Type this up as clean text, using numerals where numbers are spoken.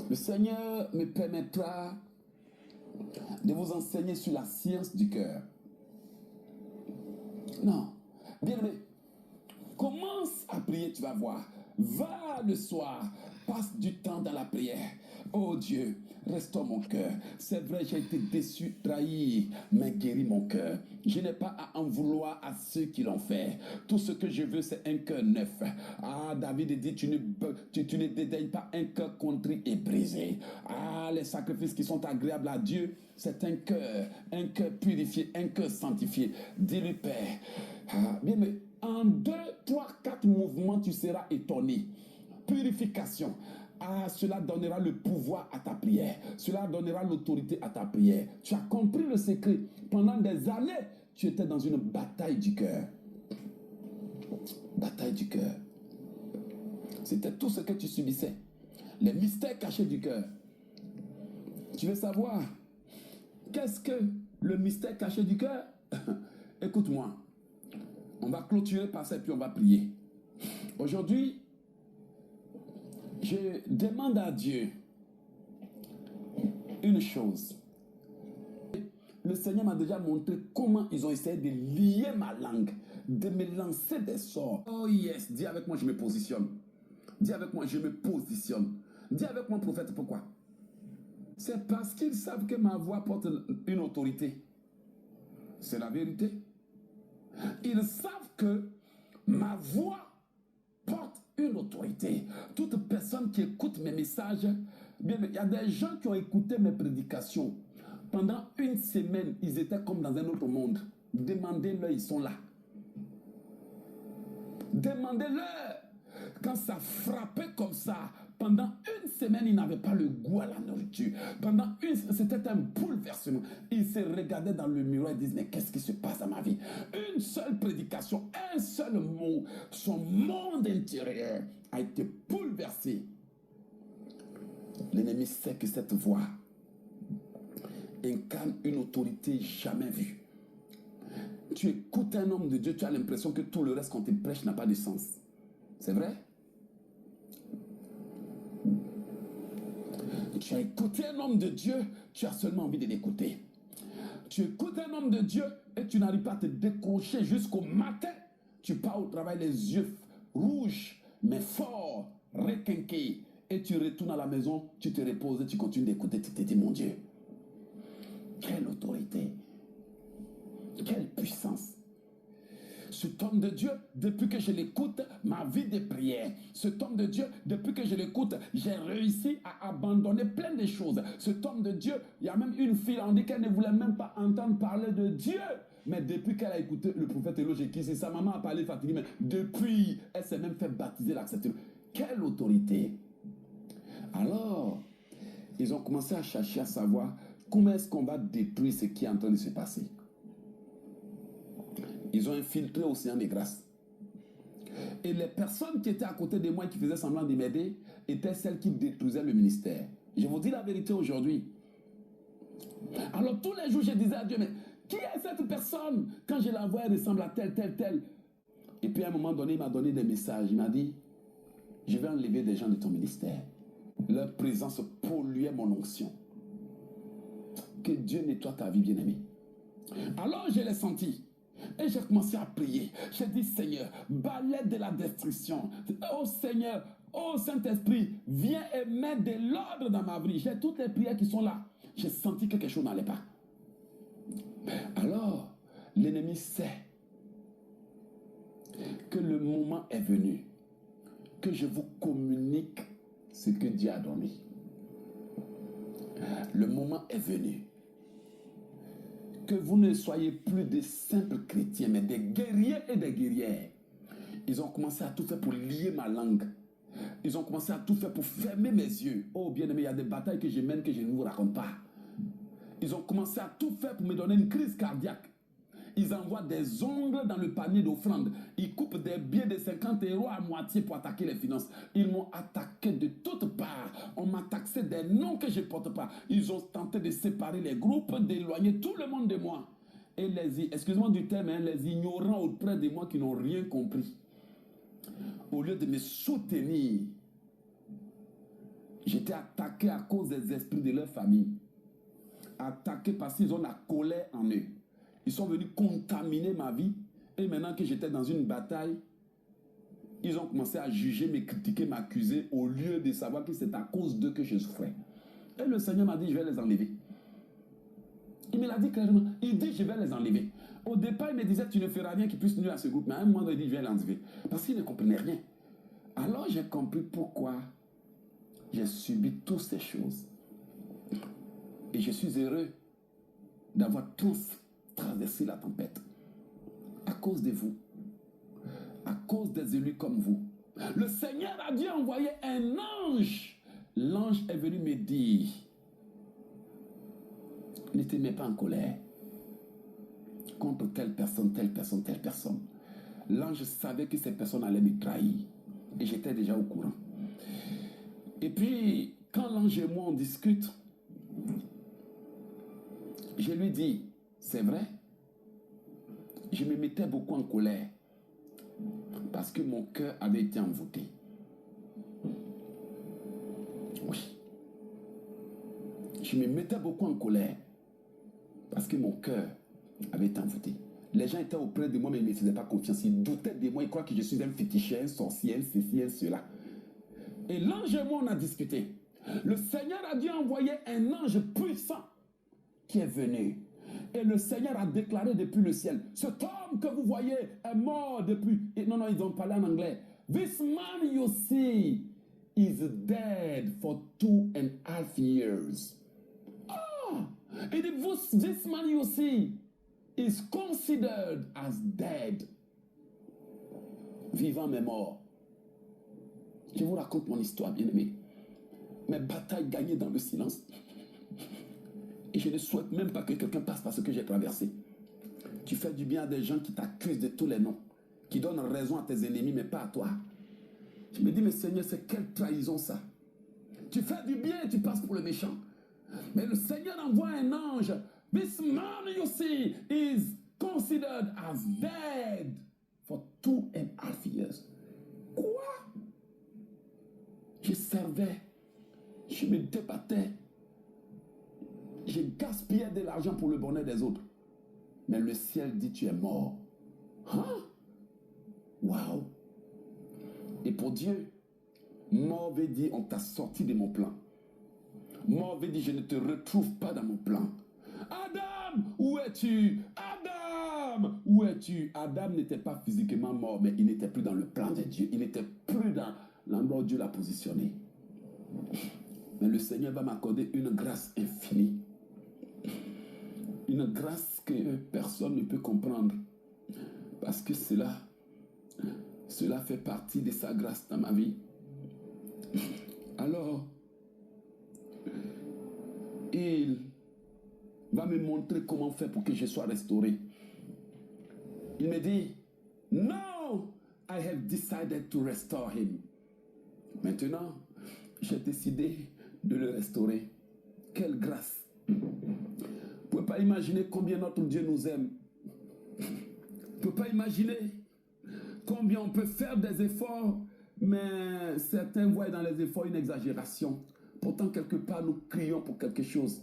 Le Seigneur me permettra de vous enseigner sur la science du cœur. Non. Bien aimé, commence à prier, tu vas voir. Va le soir, passe du temps dans la prière. Oh Dieu, restaure mon cœur. C'est vrai, j'ai été déçu, trahi, mais guéris mon cœur. Je n'ai pas à en vouloir à ceux qui l'ont fait. Tout ce que je veux, c'est un cœur neuf. Ah, David dit, tu ne dédaignes pas un cœur contrit et brisé. Ah, les sacrifices qui sont agréables à Dieu, c'est un cœur purifié, un cœur sanctifié. Dis-lui, Père, ah, bien, mais en 2, 3, 4 mouvements, tu seras étonné. Purification. Ah, cela donnera le pouvoir à ta prière. Cela donnera l'autorité à ta prière. Tu as compris le secret. Pendant des années, tu étais dans une bataille du cœur. Bataille du cœur. C'était tout ce que tu subissais. Les mystères cachés du cœur. Tu veux savoir qu'est-ce que le mystère caché du cœur? Écoute-moi. On va clôturer par ça et puis on va prier. Aujourd'hui, je demande à Dieu une chose. Le Seigneur m'a déjà montré comment ils ont essayé de lier ma langue, de me lancer des sorts. Oh yes, dis avec moi, je me positionne. Dis avec moi, je me positionne. Dis avec moi, prophète, pourquoi? C'est parce qu'ils savent que ma voix porte une autorité. C'est la vérité. Ils savent que ma voix porte une autorité. Toute personne qui écoute mes messages, bien, il y a des gens qui ont écouté mes prédications. Pendant une semaine, ils étaient comme dans un autre monde. Demandez-leur, ils sont là. Demandez-leur. Quand ça frappait comme ça, pendant une semaine, ils n'avaient pas le goût à la nourriture. C'était un bouleversement. Ils se regardaient dans le miroir et disaient, mais qu'est-ce qui se passe à ma vie? Une seule prédication, un seul mot, son monde intérieur a été bouleversé. L'ennemi sait que cette voix incarne une autorité jamais vue. Tu écoutes un homme de Dieu, tu as l'impression que tout le reste qu'on te prêche n'a pas de sens. C'est vrai? Tu as écouté un homme de Dieu, tu as seulement envie de l'écouter. Tu écoutes un homme de Dieu et tu n'arrives pas à te décrocher jusqu'au matin. Tu pars au travail les yeux rouges, mais forts, requinqués. Et tu retournes à la maison, tu te reposes et tu continues d'écouter. Tu te dis, mon Dieu, quelle autorité, quelle puissance. Cet homme de Dieu, depuis que je l'écoute, ma vie de prière. Cet homme de Dieu, depuis que je l'écoute, j'ai réussi à abandonner plein de choses. Cet homme de Dieu, il y a même une fille, on dit qu'elle ne voulait même pas entendre parler de Dieu. Mais depuis qu'elle a écouté le prophète Elohim, sa maman a parlé fatiguée, mais depuis, elle s'est même fait baptiser, l'accepter. Quelle autorité! Alors, ils ont commencé à chercher à savoir comment est-ce qu'on va détruire ce qui est en train de se passer. Ils ont infiltré l'océan des grâces. Et les personnes qui étaient à côté de moi, qui faisaient semblant de m'aider, étaient celles qui détruisaient le ministère. Je vous dis la vérité aujourd'hui. Alors tous les jours, je disais à Dieu, mais qui est cette personne? Quand je la vois, elle ressemble à telle, telle, telle. Et puis à un moment donné, il m'a donné des messages. Il m'a dit, je vais enlever des gens de ton ministère. Leur présence polluait mon onction. Que Dieu nettoie ta vie, bien-aimée. Alors je l'ai senti. Et j'ai commencé à prier. J'ai dit, Seigneur, balaie de la destruction. Oh Seigneur, oh Saint-Esprit, viens et mets de l'ordre dans ma vie. J'ai toutes les prières qui sont là. J'ai senti que quelque chose n'allait pas. Alors, l'ennemi sait que le moment est venu, que je vous communique ce que Dieu a donné. Le moment est venu. Que vous ne soyez plus des simples chrétiens, mais des guerriers et des guerrières. Ils ont commencé à tout faire pour lier ma langue. Ils ont commencé à tout faire pour fermer mes yeux. Oh bien-aimé, il y a des batailles que je mène que je ne vous raconte pas. Ils ont commencé à tout faire pour me donner une crise cardiaque. Ils envoient des ongles dans le panier d'offrande. Ils coupent des billets de 50 € à moitié pour attaquer les finances. Ils m'ont attaqué de toutes parts. On m'a taxé des noms que je ne porte pas. Ils ont tenté de séparer les groupes, d'éloigner tout le monde de moi. Et excusez-moi du terme, les ignorants auprès de moi qui n'ont rien compris. Au lieu de me soutenir, J'étais attaqué à cause des esprits de leur famille. Attaqué parce qu'ils ont la colère en eux. Ils sont venus contaminer ma vie. Et maintenant que j'étais dans une bataille, ils ont commencé à juger, me critiquer, m'accuser, au lieu de savoir que c'est à cause d'eux que je souffrais. Et le Seigneur m'a dit, je vais les enlever. Il me l'a dit clairement. Il dit, je vais les enlever. Au départ, il me disait, tu ne feras rien qui puisse nuire à ce groupe. Mais à un moment, il dit, je vais l'enlever. Parce qu'il ne comprenait rien. Alors, j'ai compris pourquoi j'ai subi toutes ces choses. Et je suis heureux d'avoir traversé la tempête. À cause de vous. À cause des élus comme vous. Le Seigneur a dû envoyer un ange. L'ange est venu me dire, ne te mets pas en colère contre telle personne, telle personne, telle personne. L'ange savait que ces personnes allaient me trahir. Et j'étais déjà au courant. Et puis, quand l'ange et moi on discute, je lui dis, c'est vrai, je me mettais beaucoup en colère parce que mon cœur avait été envoûté. Oui. Je me mettais beaucoup en colère parce que mon cœur avait été envoûté. Les gens étaient auprès de moi, mais ils ne me faisaient pas confiance. Ils doutaient de moi, ils croient que je suis un féticheur, un sorcier, ceci, un cela. Et l'ange et moi, on a discuté. Le Seigneur a dû envoyer un ange puissant qui est venu. Et le Seigneur a déclaré depuis le ciel, cet homme que vous voyez est mort depuis... Et non, ils ont parlé en anglais. This man you see is dead for 2.5 years. Ah! Et this man you see is considered as dead. Vivant mais mort. Je vous raconte mon histoire, bien-aimé. Mes batailles gagnées dans le silence. Et je ne souhaite même pas que quelqu'un passe par ce que j'ai traversé. Tu fais du bien à des gens qui t'accusent de tous les noms, qui donnent raison à tes ennemis, mais pas à toi. Je me dis, mais Seigneur, c'est quelle trahison ça? Tu fais du bien et tu passes pour le méchant. Mais le Seigneur envoie un ange. This man you see is considered as dead for 2.5 years. Quoi? Je servais, je me débattais, je gaspillais de l'argent pour le bonheur des autres. Mais le ciel dit, tu es mort. Hein? Waouh! Et pour Dieu, mort veut dire, on t'a sorti de mon plan. Mort veut dire, je ne te retrouve pas dans mon plan. Adam, où es-tu? Adam, où es-tu? Adam n'était pas physiquement mort, mais il n'était plus dans le plan de Dieu. Il n'était plus dans l'endroit où Dieu l'a positionné. Mais le Seigneur va m'accorder une grâce infinie. Une grâce que personne ne peut comprendre. Parce que cela fait partie de sa grâce dans ma vie. Alors, il va me montrer comment faire pour que je sois restauré. Il me dit, no, I have decided to restore him. Maintenant, j'ai décidé de le restaurer. Quelle grâce! Vous ne pouvez pas imaginer combien notre Dieu nous aime. Vous ne pouvez pas imaginer combien on peut faire des efforts, mais certains voient dans les efforts une exagération. Pourtant, quelque part, nous crions pour quelque chose.